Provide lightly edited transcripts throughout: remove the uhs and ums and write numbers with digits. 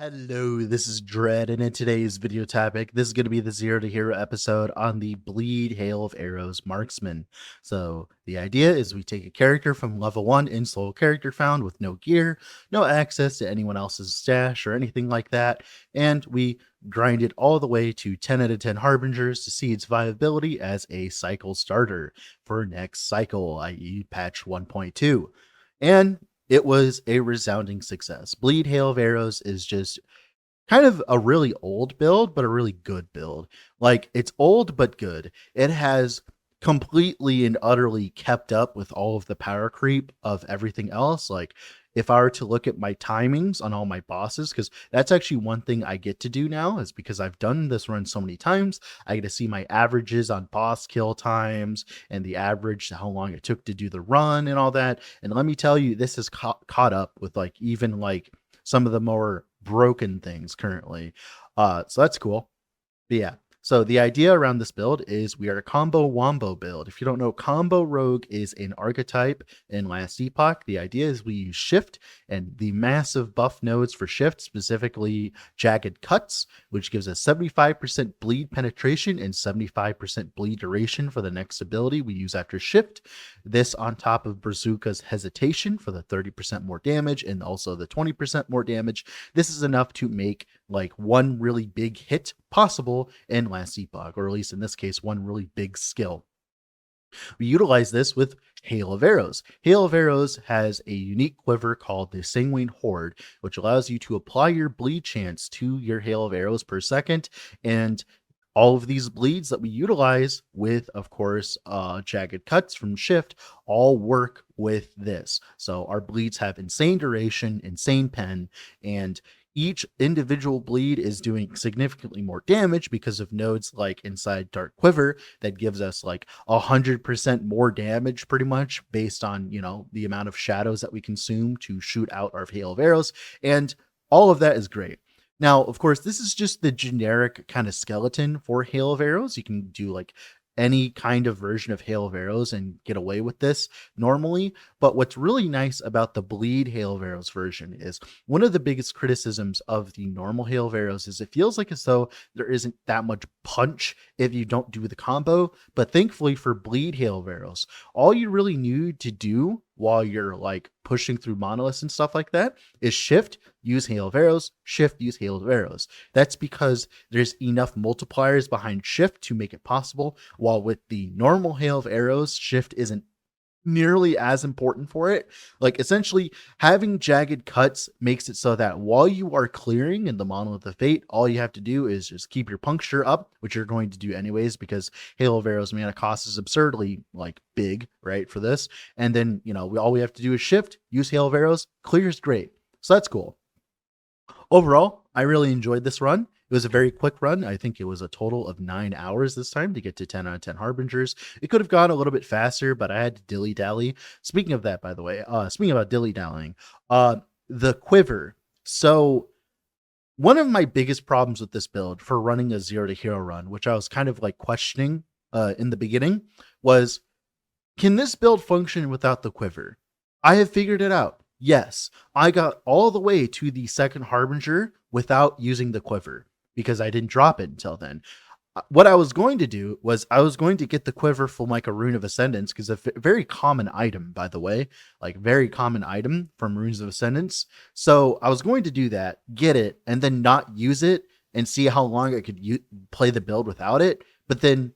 Hello, this is Dread, and in today's video topic, this is going to be the Zero to Hero episode on the Bleed Hail of Arrows Marksman. So, the idea is we take a character from level 1 in solo character found with no gear, no access to anyone else's stash or anything like that, and we grind it all the way to 10 out of 10 Harbingers to see its viability as a cycle starter for next cycle, i.e., patch 1.2. And it was a resounding success. Bleed Hail of Arrows is just kind of a really old build, but a really good build. Like, it's old, but good. It has completely and utterly kept up with all of the power creep of everything else. Like, if I were to look at my timings on all my bosses, because that's actually one thing I get to do now, is because I've done this run so many times, I get to see my averages on boss kill times and the average, how long it took to do the run and all that. And let me tell you, this is caught up with like even like some of the more broken things currently. So that's cool. But yeah. So the idea around this build is we are a combo wombo build. If you don't know, combo rogue is an archetype in last epoch. The idea is we use shift and the massive buff nodes for shift, specifically jagged cuts, which gives us 75% bleed penetration and 75% bleed duration for the next ability we use after shift. This on top of Bazooka's hesitation for the 30% more damage and also the 20% more damage. This is enough to make like one really big hit possible in last epoch, or at least in this case, one really big skill. We utilize this with Hail of Arrows. Hail of Arrows has a unique quiver called the Sanguine Horde, which allows you to apply your bleed chance to your Hail of Arrows per second, and all of these bleeds that we utilize with, of course, jagged cuts from shift all work with this. So our bleeds have insane duration, insane pen, and each individual bleed is doing significantly more damage because of nodes like inside Dark Quiver that gives us like 100% more damage pretty much based on, the amount of shadows that we consume to shoot out our Hail of Arrows. And all of that is great. Now, of course, this is just the generic kind of skeleton for Hail of Arrows. You can do like any kind of version of Hail of Arrows and get away with this normally. But what's really nice about the Bleed Hail of Arrows version is one of the biggest criticisms of the normal Hail of Arrows is it feels like as though there isn't that much punch if you don't do the combo. But thankfully for Bleed Hail of Arrows, all you really need to do while you're like pushing through monoliths and stuff like that is shift, use Hail of Arrows, shift, use Hail of Arrows. That's because there's enough multipliers behind shift to make it possible, while with the normal Hail of Arrows, shift isn't nearly as important for it. Like, essentially having jagged cuts makes it so that while you are clearing in the Monolith of Fate, all you have to do is just keep your puncture up, which you're going to do anyways because Hail of Arrows mana cost is absurdly like big, right, for this. And then all we have to do is shift, use Hail of Arrows, clears great. So that's cool. Overall, I really enjoyed this run. It was a very quick run. I think it was a total of 9 hours this time to get to 10 out of 10 Harbingers. It could have gone a little bit faster, but I had to dilly-dally. Speaking of that, by the way, speaking about dilly-dallying, the quiver. So one of my biggest problems with this build for running a Zero to Hero run, which I was kind of like questioning in the beginning, was, can this build function without the quiver? I have figured it out. Yes, I got all the way to the second Harbinger without using the quiver because I didn't drop it until then. What I was going to do was I was going to get the quiver from like a Rune of Ascendance, because a very common item, by the way, like very common item from Runes of Ascendance. So I was going to do that, get it, and then not use it and see how long I could play the build without it. But then,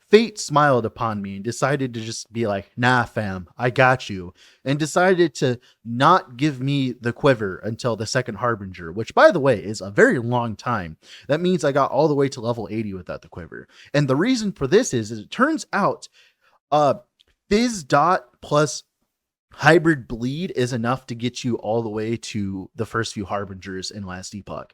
fate smiled upon me and decided to just be like, nah, fam, I got you. And decided to not give me the quiver until the second Harbinger, which, by the way, is a very long time. That means I got all the way to level 80 without the quiver. And the reason for this is it turns out Fizz Dot plus Hybrid Bleed is enough to get you all the way to the first few Harbingers in last epoch.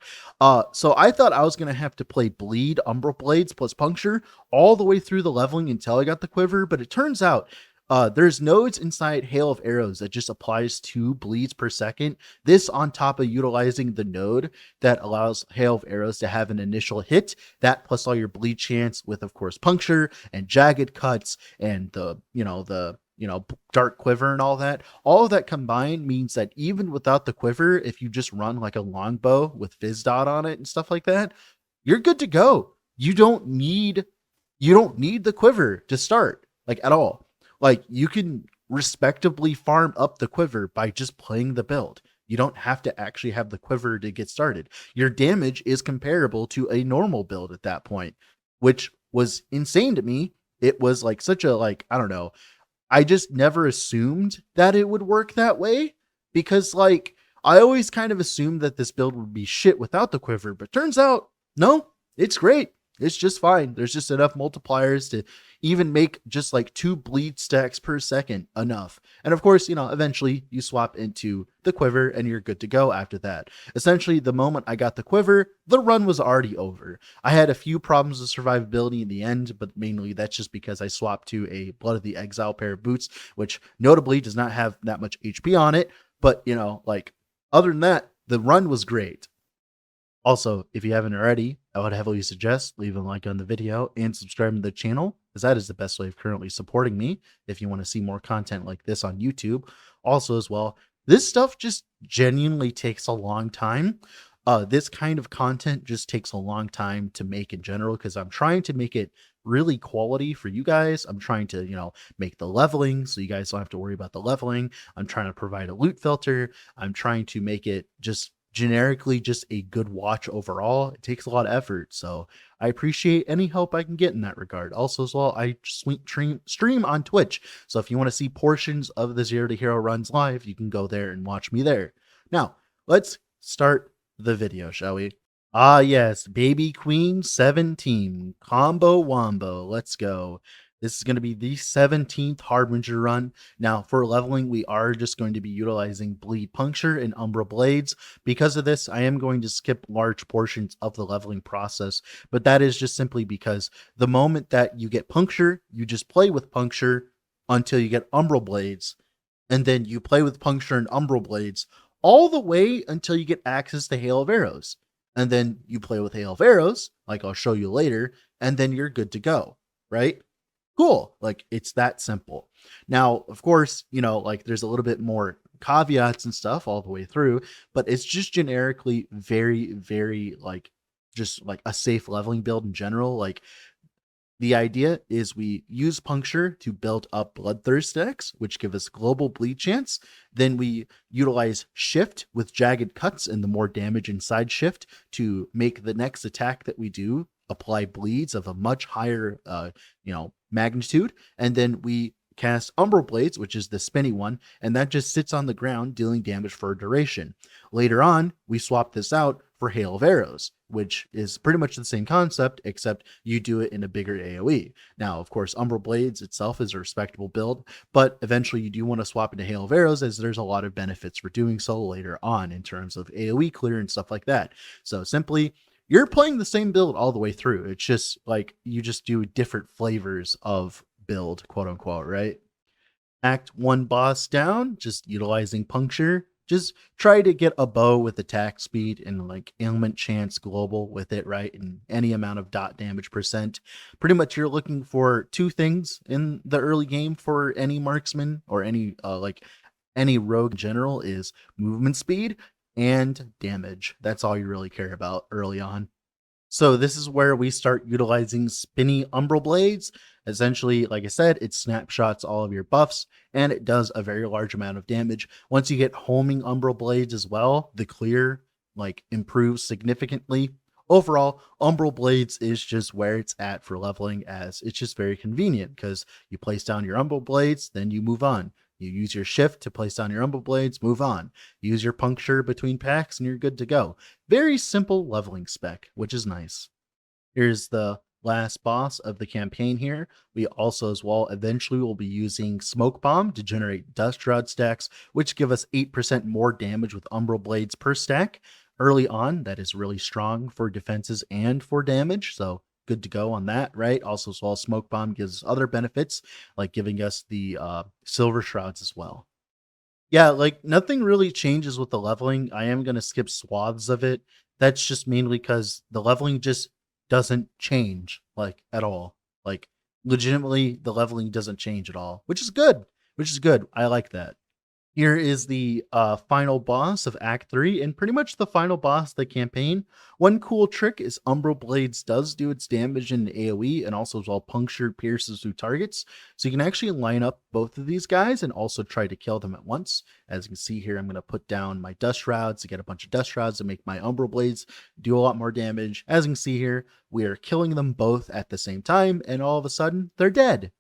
So I thought I was going to have to play Bleed, Umbral Blades plus Puncture all the way through the leveling until I got the quiver, but it turns out there's nodes inside Hail of Arrows that just applies 2 bleeds per second. This on top of utilizing the node that allows Hail of Arrows to have an initial hit, that plus all your bleed chance with, of course, Puncture and Jagged Cuts and the dark quiver and all of that combined means that even without the quiver, if you just run like a longbow with fizz dot on it and stuff like that, you're good to go. You don't need the quiver to start, like, at all. Like, you can respectably farm up the quiver by just playing the build. You don't have to actually have the quiver to get started. Your damage is comparable to a normal build at that point, which was insane to me. It was like such a, like, I don't know. I just never assumed that it would work that way, because, like, I always kind of assumed that this build would be shit without the quiver, but turns out no, it's great. It's just fine. There's just enough multipliers to even make just like 2 bleed stacks per second enough. And of course, eventually you swap into the quiver and you're good to go after that. Essentially, the moment I got the quiver, the run was already over. I had a few problems with survivability in the end, but mainly that's just because I swapped to a Blood of the Exile pair of boots, which notably does not have that much HP on it. But, like, other than that, the run was great. Also, if you haven't already, I would heavily suggest leaving a like on the video and subscribing to the channel, as that is the best way of currently supporting me if you want to see more content like this on YouTube. Also, as well, this stuff just genuinely takes a long time. This kind of content just takes a long time to make in general, because I'm trying to make it really quality for you guys. I'm trying to, make the leveling so you guys don't have to worry about the leveling. I'm trying to provide a loot filter. I'm trying to make it just generically just a good watch overall. It takes a lot of effort, so I appreciate any help I can get in that regard. Also, as well, I stream on Twitch, so if you want to see portions of the Zero to Hero runs live, you can go there and watch me there. Now, let's start the video, shall we? Ah, yes, Baby Queen 17 combo wombo. Let's go. This is going to be the 17th Harbinger run. Now, for leveling, we are just going to be utilizing Bleed Puncture and Umbra Blades. Because of this, I am going to skip large portions of the leveling process, but that is just simply because the moment that you get Puncture, you just play with Puncture until you get Umbra Blades, and then you play with Puncture and Umbra Blades all the way until you get access to Hail of Arrows. And then you play with Hail of Arrows, like I'll show you later, and then you're good to go, right? Cool. Like, it's that simple. Now, of course, like, there's a little bit more caveats and stuff all the way through, but it's just generically very, very, like, just like a safe leveling build in general. Like, the idea is we use Puncture to build up Bloodthirst decks, which give us global bleed chance. Then we utilize Shift with Jagged Cuts and the more damage inside Shift to make the next attack that we do apply bleeds of a much higher, magnitude. And then we cast Umbral Blades, which is the spinny one, and that just sits on the ground dealing damage for a duration. Later on, we swap this out for Hail of Arrows, which is pretty much the same concept, except you do it in a bigger AoE. Now, of course, Umbral Blades itself is a respectable build, but eventually you do want to swap into Hail of Arrows, as there's a lot of benefits for doing so later on in terms of AoE clear and stuff like that. So simply, you're playing the same build all the way through. It's just like you just do different flavors of build, quote unquote, right? Act 1 boss down, just utilizing Puncture. Just try to get a bow with attack speed and like ailment chance global with it, right? And any amount of dot damage percent. Pretty much you're looking for 2 things in the early game for any marksman or any any rogue in general, is movement speed and damage. That's all you really care about early on. So this is where we start utilizing spinny Umbral Blades. Essentially, like I said, it snapshots all of your buffs, and it does a very large amount of damage. Once you get homing Umbral Blades as well, the clear improves significantly. Overall, Umbral Blades is just where it's at for leveling, as it's just very convenient because you place down your Umbral Blades, then you move on. You use your Shift to place down your Umbral Blades, move on. Use your Puncture between packs, and you're good to go. Very simple leveling spec, which is nice. Here's the last boss of the campaign here. We also, as well, eventually will be using Smoke Bomb to generate Dust Shroud stacks, which give us 8% more damage with Umbral Blades per stack. Early on, that is really strong for defenses and for damage, so good to go on that, right? Also, as well, Smoke Bomb gives other benefits, like giving us the Silver Shrouds as well. Yeah, like, nothing really changes with the leveling. I am going to skip swaths of it. That's just mainly because the leveling just doesn't change, like, at all. Like, legitimately, the leveling doesn't change at all, which is good. which is good. I like that. Here is the final boss of Act 3 and pretty much the final boss of the campaign. One cool trick is Umbral Blades does do its damage in AoE and also as well puncture pierces through targets. So you can actually line up both of these guys and also try to kill them at once. As you can see here, I'm going to put down my Dust Shrouds to get a bunch of Dust Shrouds to make my Umbral Blades do a lot more damage. As you can see here, we are killing them both at the same time and all of a sudden they're dead.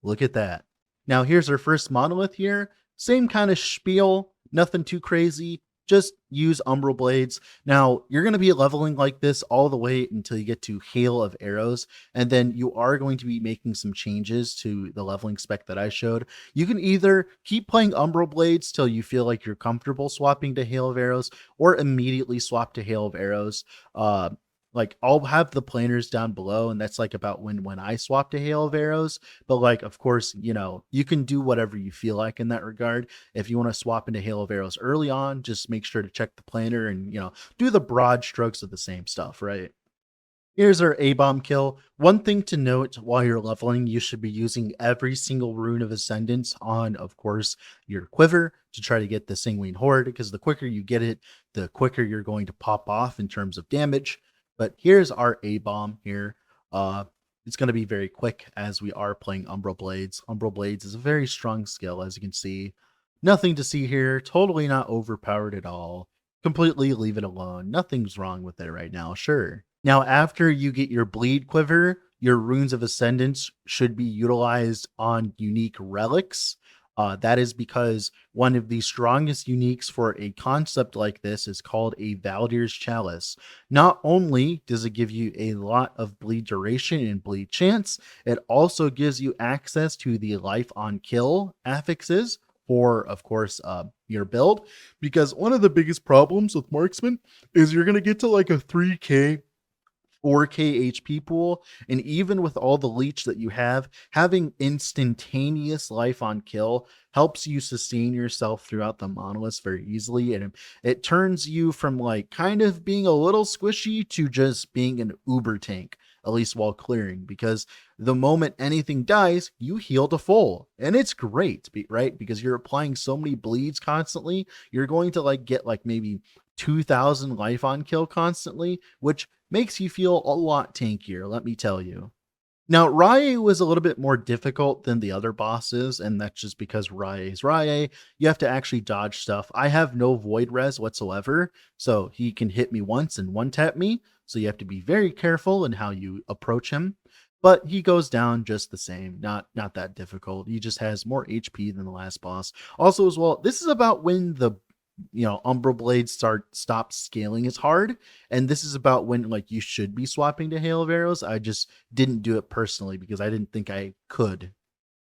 Look at that. Now here's our first monolith here. Same kind of spiel, nothing too crazy. Just use Umbral Blades. Now, you're going to be leveling like this all the way until you get to Hail of Arrows, and then you are going to be making some changes to the leveling spec that I showed. You can either keep playing Umbral Blades till you feel like you're comfortable swapping to Hail of Arrows, or immediately swap to Hail of Arrows. Like I'll have the planners down below, and that's like about when I swap to Hail of Arrows. But like, of course, you can do whatever you feel like in that regard. If you want to swap into Hail of Arrows early on, just make sure to check the planner and do the broad strokes of the same stuff, right? Here's our A-bomb kill. One thing to note while you're leveling, you should be using every single rune of Ascendance on, of course, your quiver to try to get the Sanguine Horde, because the quicker you get it, the quicker you're going to pop off in terms of damage. But here's our A-bomb here. It's going to be very quick as we are playing Umbral Blades. Umbral Blades is a very strong skill, as you can see. Nothing to see here. Totally not overpowered at all. Completely leave it alone. Nothing's wrong with it right now, sure. Now, after you get your Bleed Quiver, your Runes of Ascendance should be utilized on unique relics. That is because one of the strongest uniques for a concept like this is called a Valdir's Chalice. Not only does it give you a lot of bleed duration and bleed chance, it also gives you access to the life on kill affixes for, of course, your build. Because one of the biggest problems with Marksman is you're going to get to like a 3k 4k HP pool, and even with all the leech that you have, having instantaneous life on kill helps you sustain yourself throughout the monoliths very easily, and it turns you from like kind of being a little squishy to just being an uber tank, at least while clearing, because the moment anything dies, you heal to full, and it's great, right? Because you're applying so many bleeds constantly, you're going to like get like maybe 2,000 life on kill constantly, which makes you feel a lot tankier, let me tell you. Now, Rye was a little bit more difficult than the other bosses, and that's just because Rye is Rye. You have to actually dodge stuff. I have no void res whatsoever, so he can hit me once and one-tap me, so you have to be very careful in how you approach him. But he goes down just the same, not that difficult. He just has more HP than the last boss. Also, as well, this is about when the Umbral Blades stop scaling as hard, and this is about when like you should be swapping to Hail of Arrows. I just didn't do it personally because I didn't think I could.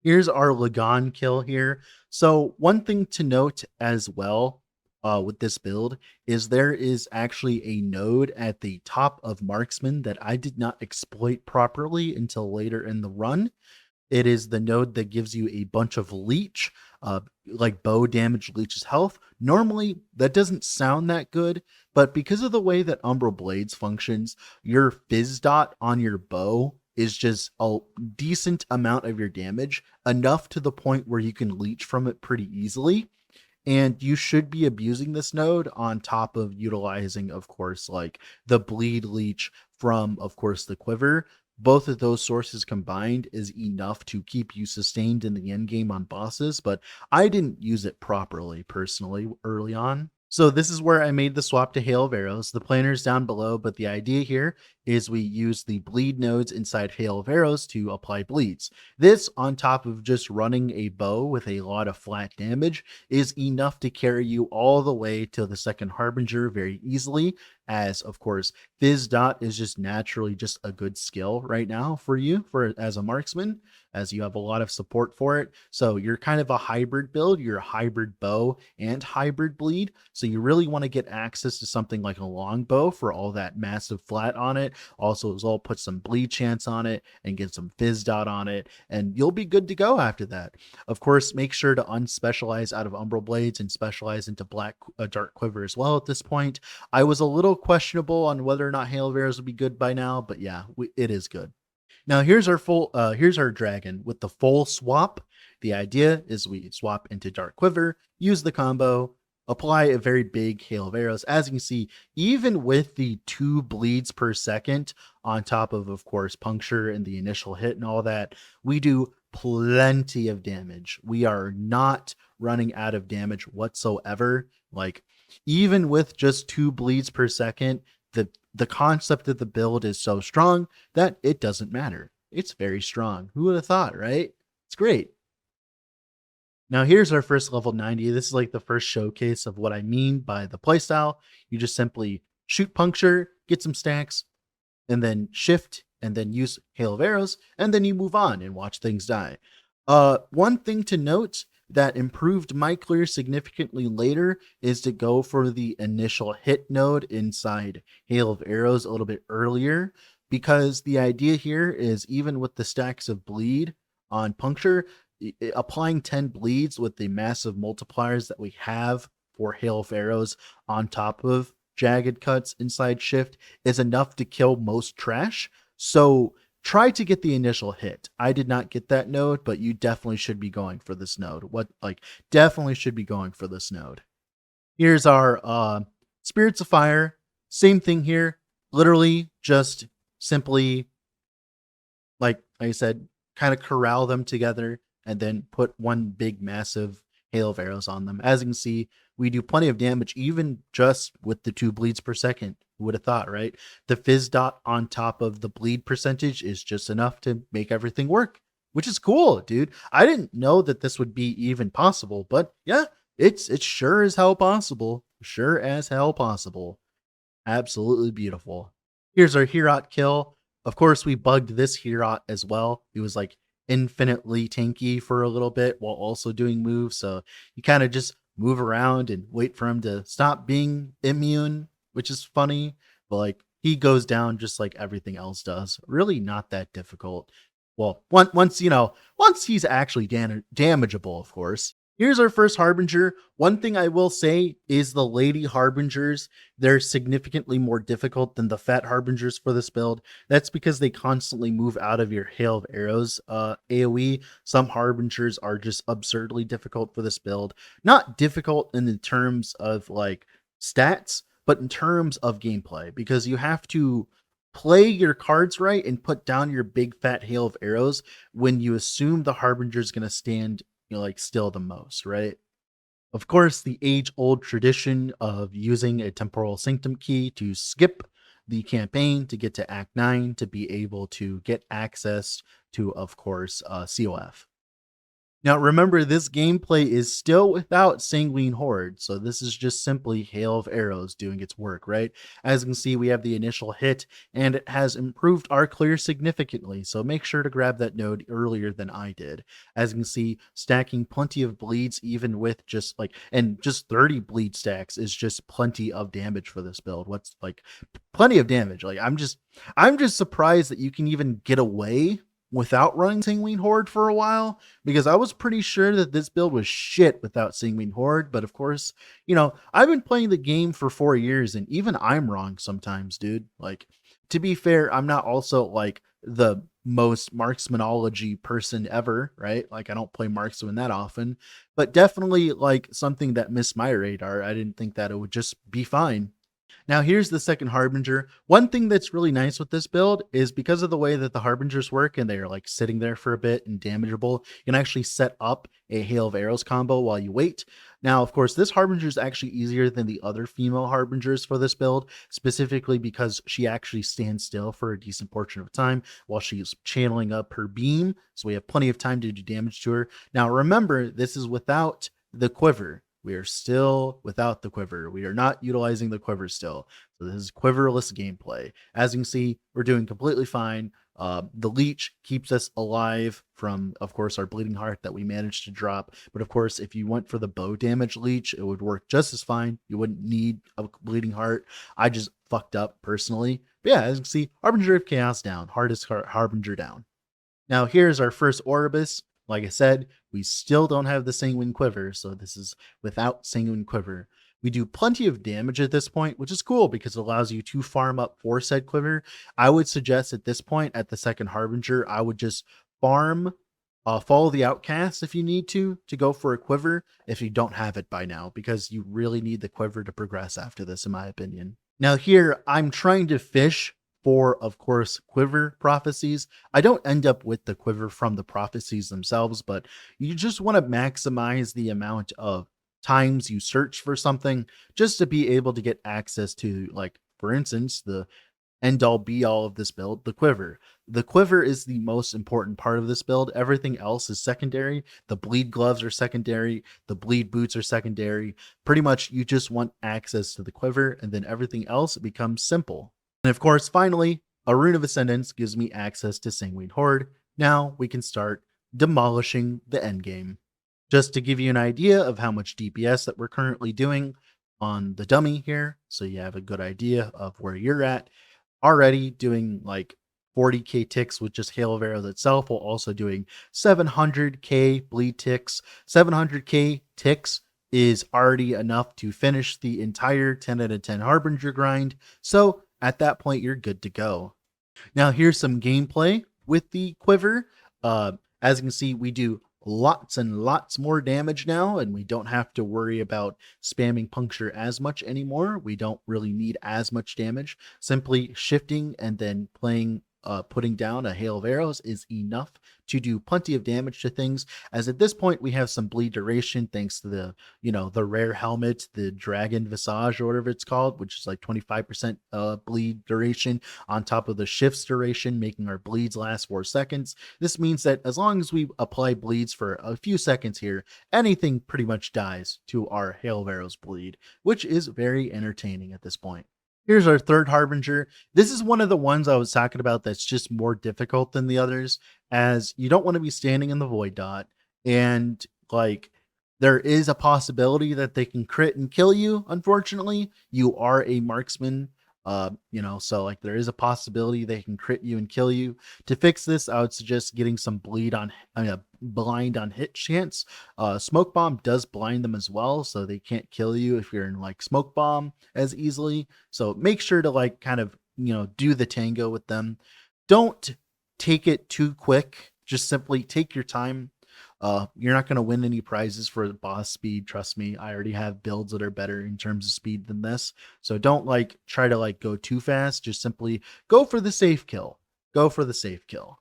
Here's our Lagan kill here. So one thing to note as well with this build is there is actually a node at the top of Marksman that I did not exploit properly until later in the run. It is the node that gives you a bunch of leech, like bow damage leeches health. Normally, that doesn't sound that good, but because of the way that Umbral Blades functions, your fizz dot on your bow is just a decent amount of your damage, enough to the point where you can leech from it pretty easily. And you should be abusing this node on top of utilizing, of course, like the bleed leech from, of course, the quiver. Both of those sources combined is enough to keep you sustained in the end game on bosses, but I didn't use it properly personally early on. So this is where I made the swap to Hail of Arrows. The planner's down below, but the idea here is we use the bleed nodes inside Hail of Arrows to apply bleeds. This, on top of just running a bow with a lot of flat damage, is enough to carry you all the way to the second Harbinger very easily, as of course Fizz Dot is just naturally just a good skill right now for you as a marksman, as you have a lot of support for it. So you're kind of a hybrid build. You're a hybrid bow and hybrid bleed. So you really want to get access to something like a longbow for all that massive flat on it. Also, as well, put some bleed chance on it and get some Fizz Dot on it, and you'll be good to go after that. Of course, make sure to unspecialize out of Umbral Blades and specialize into Dark Quiver as well at this point. I was a little questionable on whether or not Hail of Arrows would be good by now, but yeah, it is good. Now here's our dragon with the full swap. The idea is we swap into Dark Quiver, use the combo, apply a very big hail of arrows. As you can see, even with the 2 bleeds per second on top of course, puncture and the initial hit and all that, we do plenty of damage. We are not running out of damage whatsoever. Like, even with just 2 bleeds per second, the concept of the build is so strong that it doesn't matter. It's very strong. Who would have thought, right? It's great. Now here's our first level 90. This is like the first showcase of what I mean by the playstyle. You just simply shoot puncture, get some stacks, and then shift, and then use hail of arrows, and then you move on and watch things die. One thing to note that improved my clear significantly later is to go for the initial hit node inside hail of arrows a little bit earlier, because the idea here is even with the stacks of bleed on puncture, applying 10 bleeds with the massive multipliers that we have for hail of arrows on top of jagged cuts inside shift is enough to kill most trash. So try to get the initial hit. I did not get that node, but you definitely should be going for this node. Definitely should be going for this node. Here's our Spirits of Fire. Same thing here. Literally just simply, like I said, kind of corral them together and then put one big massive hail of arrows on them. As you can see, we do plenty of damage even just with the 2 bleeds per second. Who would have thought, right? The fizz dot on top of the bleed percentage is just enough to make everything work, which is cool, dude. I didn't know that this would be even possible, but yeah, it's sure as hell possible. Sure as hell possible. Absolutely beautiful. Here's our Herot kill. Of course, we bugged this Herot as well. He was like infinitely tanky for a little bit while also doing moves. So you kind of just move around and wait for him to stop being immune, which is funny. But like, he goes down just like everything else does. Really not that difficult. Well, once he's actually damageable, of course. Here's our first Harbinger. One thing I will say is the Lady Harbingers, they're significantly more difficult than the Fat Harbingers for this build. That's because they constantly move out of your Hail of Arrows AoE. Some Harbingers are just absurdly difficult for this build. Not difficult in the terms of like stats, but in terms of gameplay, because you have to play your cards right and put down your big fat hail of arrows when you assume the Harbinger is going to stand like still the most, right? Of course, the age-old tradition of using a temporal sanctum key to skip the campaign to get to Act 9 to be able to get access to, of course, COF. Now, remember, this gameplay is still without Sanguine Horde, so this is just simply Hail of Arrows doing its work, right? As you can see, we have the initial hit, and it has improved our clear significantly, so make sure to grab that node earlier than I did. As you can see, stacking plenty of bleeds, even with just 30 bleed stacks is just plenty of damage for this build. What's like plenty of damage? Like, I'm just surprised that you can even get away without running Sanguine Horde for a while, because I was pretty sure that this build was shit without Sanguine Horde. But of course, I've been playing the game for 4 years and even I'm wrong sometimes, dude. Like, to be fair, I'm not also like the most Marksmanology person ever, right? Like, I don't play Marksman that often, but definitely like something that missed my radar. I didn't think that it would just be fine. Now here's the second Harbinger. One thing that's really nice with this build is because of the way that the Harbingers work and they're like sitting there for a bit and damageable, you can actually set up a Hail of Arrows combo while you wait. Now, of course, this Harbinger is actually easier than the other female Harbingers for this build, specifically because she actually stands still for a decent portion of time while she's channeling up her beam. So we have plenty of time to do damage to her. Now, remember, this is without the quiver. We are still without the quiver. We are not utilizing the quiver still. So this is quiverless gameplay. As you can see, we're doing completely fine. The leech keeps us alive from, of course, our bleeding heart that we managed to drop. But of course, if you went for the bow damage leech, it would work just as fine. You wouldn't need a bleeding heart. I just fucked up personally. But yeah, as you can see, Harbinger of Chaos down. Hardest Harbinger down. Now here's our first Oribus. Like I said, we still don't have the Sanguine Quiver, so this is without Sanguine Quiver. We do plenty of damage at this point, which is cool because it allows you to farm up for said Quiver. I would suggest at this point, at the second Harbinger, I would just farm Follow the outcast if you need to go for a quiver if you don't have it by now, because you really need the quiver to progress after this, in my opinion. Now, here I'm trying to fish for, of course, quiver prophecies. I don't end up with the quiver from the prophecies themselves, but you just want to maximize the amount of times you search for something just to be able to get access to, like, for instance, the end all be all of this build, the quiver. The quiver is the most important part of this build. Everything else is secondary. The bleed gloves are secondary. The bleed boots are secondary. Pretty much you just want access to the quiver, and then everything else becomes simple. And of course, finally, a Rune of Ascendance gives me access to Sanguine Horde. Now we can start demolishing the endgame. Just to give you an idea of how much DPS that we're currently doing on the dummy here, so you have a good idea of where you're at. Already doing like 40k ticks with just Hail of Arrows itself, while also doing 700k bleed ticks. 700k ticks is already enough to finish the entire 10 out of 10 Harbinger grind. So at that point, you're good to go. Now here's some gameplay with the quiver. As you can see, we do lots and lots more damage now, and we don't have to worry about spamming puncture as much anymore. We don't really need as much damage. Simply shifting and then putting down a hail of arrows is enough to do plenty of damage to things, as at this point we have some bleed duration thanks to the, the rare helmet, the dragon visage or whatever it's called, which is like 25% bleed duration on top of the shifts duration, making our bleeds last 4 seconds. This means that as long as we apply bleeds for a few seconds here, anything pretty much dies to our hail of arrows bleed, which is very entertaining at this point. Here's our third Harbinger. This is one of the ones I was talking about that's just more difficult than the others, as you don't want to be standing in the void dot, and like there is a possibility that they can crit and kill you. Unfortunately, you are a marksman. So like there is a possibility they can crit you and kill you. To fix this, I would suggest getting some blind on hit chance. Smoke bomb does blind them as well, so they can't kill you if you're in like smoke bomb as easily. So make sure to like kind of, do the tango with them. Don't take it too quick. Just simply take your time. You're not going to win any prizes for boss speed. Trust me, I already have builds that are better in terms of speed than this. So don't like try to like go too fast. Just simply go for the safe kill. Go for the safe kill.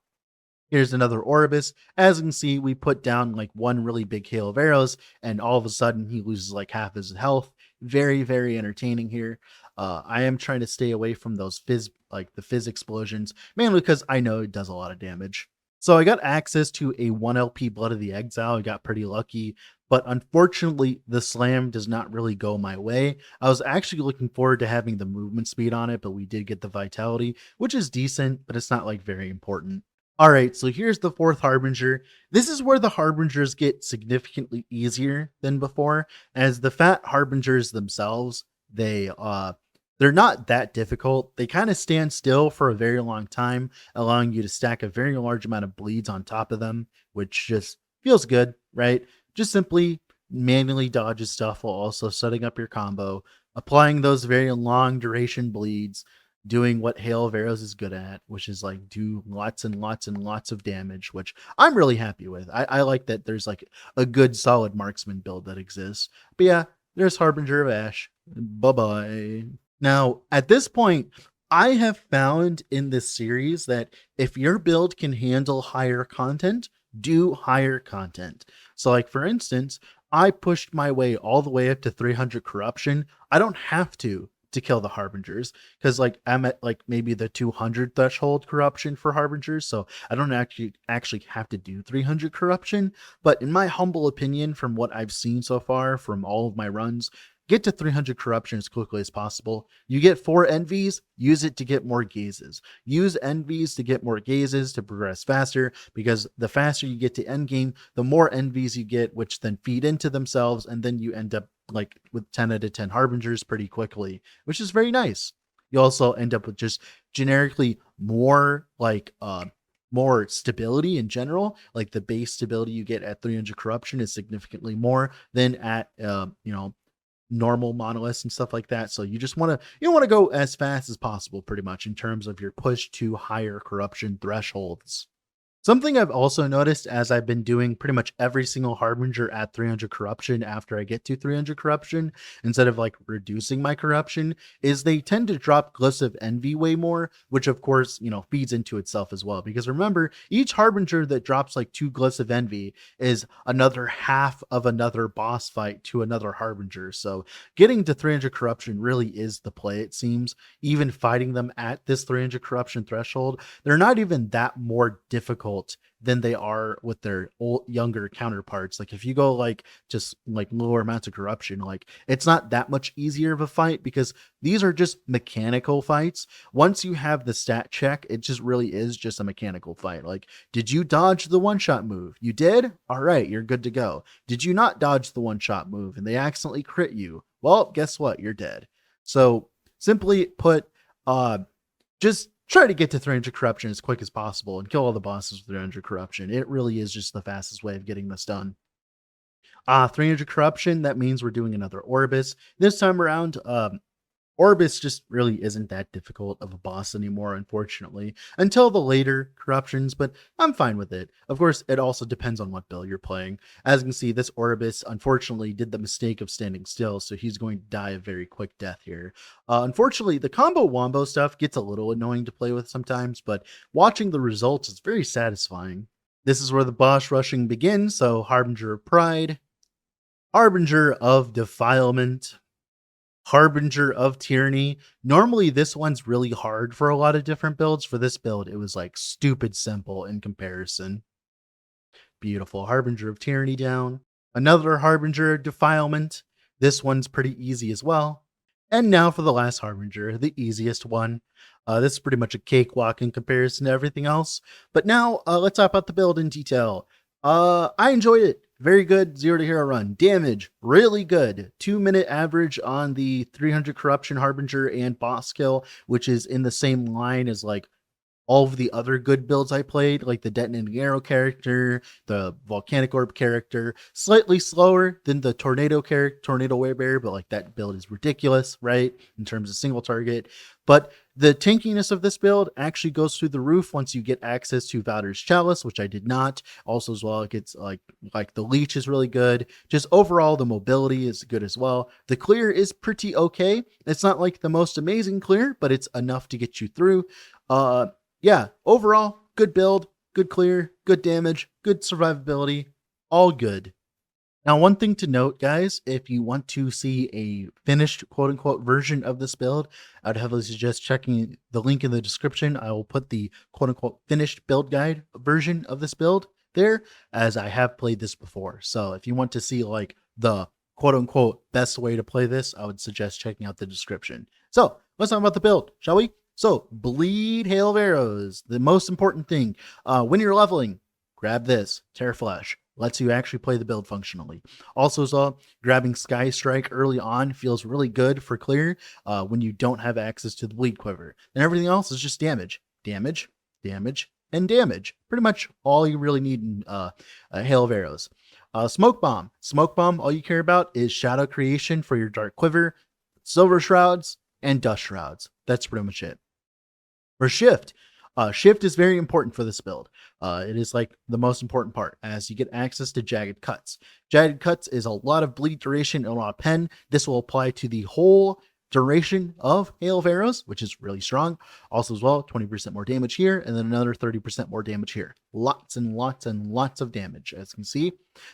Here's another Orbis. As you can see, we put down like one really big hail of arrows, and all of a sudden he loses like half his health. Very, very entertaining here. I am trying to stay away from those the fizz explosions, mainly because I know it does a lot of damage. So I got access to a 1 LP Blood of the Exile. I got pretty lucky, but unfortunately the slam does not really go my way. I was actually looking forward to having the movement speed on it, but we did get the vitality, which is decent, but it's not like very important. All right, so here's the fourth Harbinger. This is where the Harbingers get significantly easier than before, as the fat Harbingers themselves, they're not that difficult. They kind of stand still for a very long time, allowing you to stack a very large amount of bleeds on top of them, which just feels good, right? Just simply manually dodges stuff while also setting up your combo, applying those very long duration bleeds, doing what Hail of Arrows is good at, which is like do lots and lots and lots of damage, which I'm really happy with. I like that there's like a good solid marksman build that exists. But yeah, there's Harbinger of Ash. Bye-bye. Now, at this point, I have found in this series that if your build can handle higher content, do higher content. So like, for instance, I pushed my way all the way up to 300 corruption. I don't have to kill the Harbingers, because like I'm at like maybe the 200 threshold corruption for Harbingers, so I don't actually have to do 300 corruption. But in my humble opinion, from what I've seen so far from all of my runs, get to 300 corruption as quickly as possible. You get 4 envies, use it to get more gazes. Use envies to get more gazes to progress faster, because the faster you get to endgame, the more envies you get, which then feed into themselves, and then you end up like with 10 out of 10 Harbingers pretty quickly, which is very nice. You also end up with just generically more more stability in general. Like the base stability you get at 300 corruption is significantly more than at normal monoliths and stuff like that. So you want to go as fast as possible pretty much in terms of your push to higher corruption thresholds. Something I've also noticed as I've been doing pretty much every single Harbinger at 300 corruption after I get to 300 corruption, instead of like reducing my corruption, is they tend to drop Glyphs of Envy way more, which of course, feeds into itself as well. Because remember, each Harbinger that drops like 2 Glyphs of Envy is another half of another boss fight to another Harbinger. So getting to 300 corruption really is the play, it seems. Even fighting them at this 300 corruption threshold, they're not even that more difficult than they are with their younger counterparts. Like if you go like just like lower amounts of corruption, like it's not that much easier of a fight because these are just mechanical fights. Once you have the stat check, it just really is just a mechanical fight. Like, did you dodge the one-shot move? You did? All right, you're good to go. Did you not dodge the one-shot move and they accidentally crit you? Well, guess what? You're dead. So simply put, just try to get to 300 corruption as quick as possible and kill all the bosses with 300 corruption. It really is just the fastest way of getting this done. 300 corruption, that means we're doing another Orbis. This time around, Orbis just really isn't that difficult of a boss anymore, unfortunately, until the later corruptions, but I'm fine with it. Of course, it also depends on what build you're playing. As you can see, this Orbis unfortunately did the mistake of standing still, so he's going to die a very quick death here. Unfortunately, the combo wombo stuff gets a little annoying to play with sometimes, but watching the results is very satisfying. This is where the boss rushing begins, so Harbinger of Pride, Harbinger of Defilement, Harbinger of Tyranny. Normally, this one's really hard for a lot of different builds. For this build, it was like stupid simple in comparison. Beautiful. Harbinger of Tyranny down. Another Harbinger of Defilement. This one's pretty easy as well. And now for the last Harbinger, the easiest one. This is pretty much a cakewalk in comparison to everything else. But now, let's talk about the build in detail. I enjoyed it. Very good 0 to hero run. Damage, really good. 2-minute average on the 300 corruption Harbinger and boss kill, which is in the same line as like all of the other good builds I played, like the Detonating Arrow character, the Volcanic Orb character, slightly slower than the Tornado character, Tornado Werebear, but like that build is ridiculous, right? In terms of single target. But the tankiness of this build actually goes through the roof once you get access to Valor's Chalice, which I did not. Also as well, it gets like the leech is really good. Just overall, the mobility is good as well. The clear is pretty okay. It's not like the most amazing clear, but it's enough to get you through. Yeah, overall, good build, good clear, good damage, good survivability, all good. Now, one thing to note, guys, if you want to see a finished quote unquote version of this build, I'd heavily suggest checking the link in the description. I will put the quote unquote finished build guide version of this build there, as I have played this before. So if you want to see like the quote unquote best way to play this, I would suggest checking out the description. So let's talk about the build, shall we? So, bleed hail of arrows. The most important thing, when you're leveling, grab this, Terra Flash. Lets you actually play the build functionally. Also, as well, grabbing Sky Strike early on feels really good for clear when you don't have access to the bleed quiver. And everything else is just damage, damage, damage, and damage. Pretty much all you really need in hail of arrows. Smoke Bomb. Smoke Bomb, all you care about is shadow creation for your Dark Quiver, Silver Shrouds, and Dust Shrouds. That's pretty much it. For Shift, Shift is very important for this build. It is like the most important part as you get access to Jagged Cuts. Jagged Cuts is a lot of bleed duration and a lot of pen. This will apply to the whole duration of Hail of Arrows, which is really strong. Also as well, 20% more damage here, and then another 30% more damage here. Lots and lots and lots of damage, as you can see.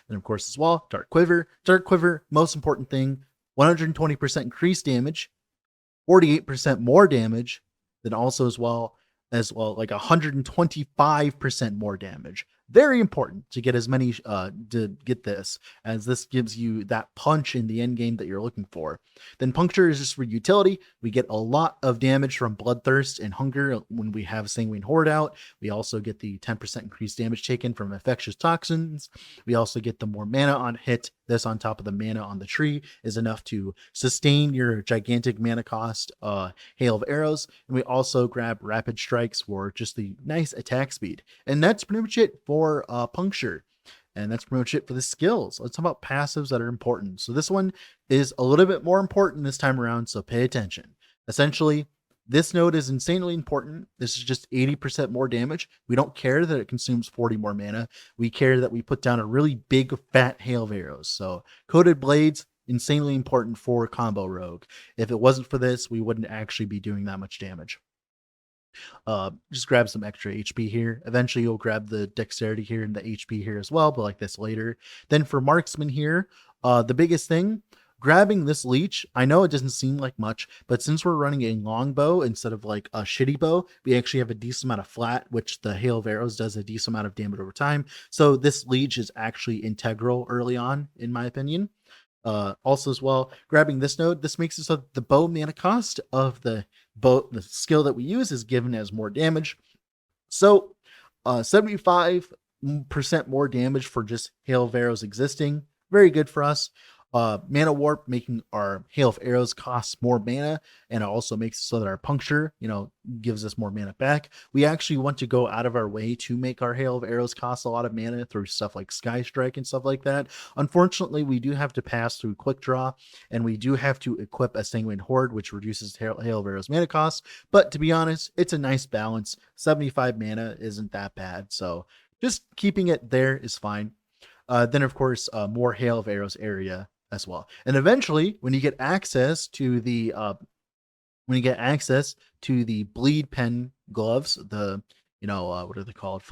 Then of course as well, Dark Quiver. Dark Quiver, most important thing, 120% increased damage, 48% more damage, then also as well like 125% more damage. Very important to get as many to get this, as this gives you that punch in the end game that you're looking for. Then Puncture is just for utility. We get a lot of damage from Bloodthirst and Hunger when we have Sanguine Horde out. We also get the 10% increased damage taken from Infectious Toxins. We also get the more mana on hit. This on top of the mana on the tree is enough to sustain your gigantic mana cost Hail of Arrows. And we also grab Rapid Strikes for just the nice attack speed. And that's pretty much it for Puncture. And that's pretty much it for the skills. Let's talk about passives that are important. So this one is a little bit more important this time around, so pay attention. Essentially, This node is insanely important. This is just 80% more damage. We don't care that it consumes 40 more mana. We care that we put down a really big fat hail of arrows. So coated blades, insanely important for combo rogue. If it wasn't for this, we wouldn't actually be doing that much damage. Just grab some extra HP here. Eventually you'll grab the dexterity here and the HP here as well, but like this later. Then for marksman here, the biggest thing, grabbing this leech. I know it doesn't seem like much, but since we're running a longbow instead of like a shitty bow, we actually have a decent amount of flat, which the hail of arrows does a decent amount of damage over time. So this leech is actually integral early on, in my opinion. Also as well, grabbing this node, this makes it so the bow mana cost of the bow, the skill that we use, is given as more damage. So 75% more damage for just hail of arrows existing. Very good for us. Mana warp, making our hail of arrows cost more mana, and it also makes it so that our puncture, gives us more mana back. We actually want to go out of our way to make our hail of arrows cost a lot of mana through stuff like Sky Strike and stuff like that. Unfortunately, we do have to pass through Quick Draw, and we do have to equip a Sanguine Horde, which reduces hail of arrows mana cost. But to be honest, it's a nice balance. 75 mana isn't that bad, so just keeping it there is fine. Then of course, more hail of arrows area as well. And eventually, when you get access to the bleed pen gloves, the what are they called?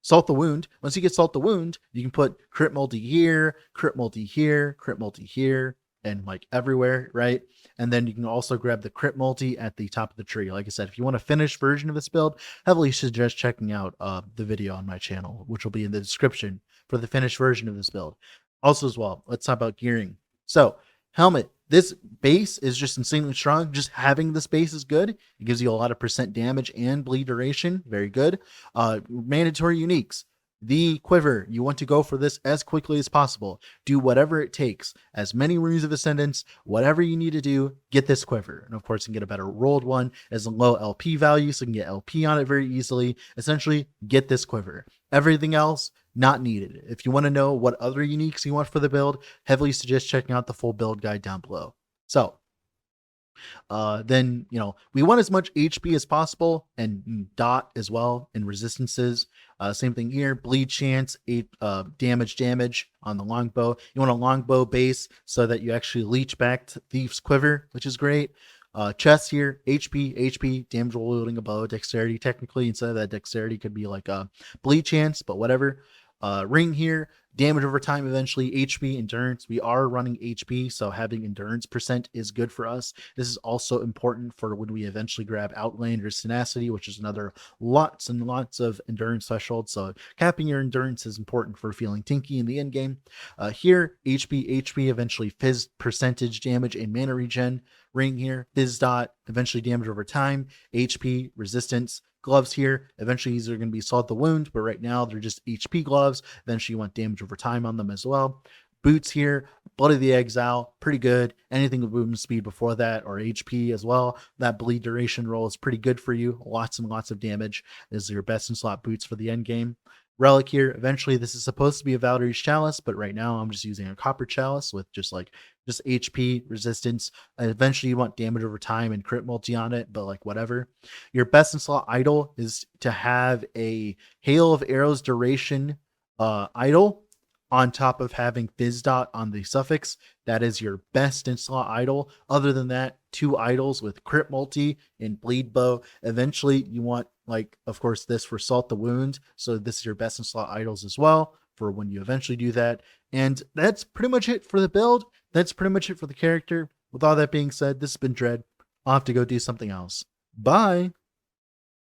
Salt the wound. Once you get salt the wound, you can put crit multi here, crit multi here, crit multi here, and like everywhere, right? And then you can also grab the crit multi at the top of the tree. Like I said, if you want a finished version of this build, heavily suggest checking out the video on my channel, which will be in the description for the finished version of this build. Also as well, let's talk about gearing. So helmet, this base is just insanely strong. Just having this base is good. It gives you a lot of percent damage and bleed duration. Very good. Mandatory uniques. The quiver, you want to go for this as quickly as possible. Do whatever it takes. As many runes of ascendance, whatever you need to do, get this quiver. And of course, you can get a better rolled one as a low LP value, so you can get LP on it very easily. Essentially, get this quiver. Everything else, not needed. If you want to know what other uniques you want for the build, heavily suggest checking out the full build guide down below. So then we want as much HP as possible, and dot as well in resistances. Same thing here, bleed chance, 8 damage on the longbow. You want a longbow base so that you actually leech back to Thief's Quiver, which is great. Chest here, HP, damage while wielding a bow, dexterity. Technically, instead of that, dexterity could be like a bleed chance, but whatever. Ring here, damage over time eventually, HP, endurance. We are running HP, so having endurance percent is good for us. This is also important for when we eventually grab Outlander's Tenacity, which is another lots and lots of endurance thresholds. So capping your endurance is important for feeling tinky in the end game. Here, HP, eventually fizz percentage damage and mana regen. Ring here, fizz dot, eventually damage over time, HP, resistance. Gloves here, eventually these are going to be Salt the Wound, but right now they're just HP gloves. Eventually you want damage over time on them as well. Boots here, Blood of the Exile, pretty good. Anything with movement speed before that, or HP as well. That bleed duration roll is pretty good for you. Lots and lots of damage. This is your best in slot boots for the end game. Relic here, eventually this is supposed to be a Valkyrie's Chalice, but right now I'm just using a Copper Chalice with just HP resistance. Eventually you want damage over time and crit multi on it, but like whatever. Your best in slot idol is to have a Hail of Arrows duration idol on top of having fizz dot on the suffix. That is your best in slot idol. Other than that, 2 idols with crit multi and bleed bow. Eventually you want, like, of course, this for Salt the Wound. So this is your best in slot idols as well for when you eventually do that. And that's pretty much it for the build. That's pretty much it for the character. With all that being said, this has been Dread. I'll have to go do something else. Bye.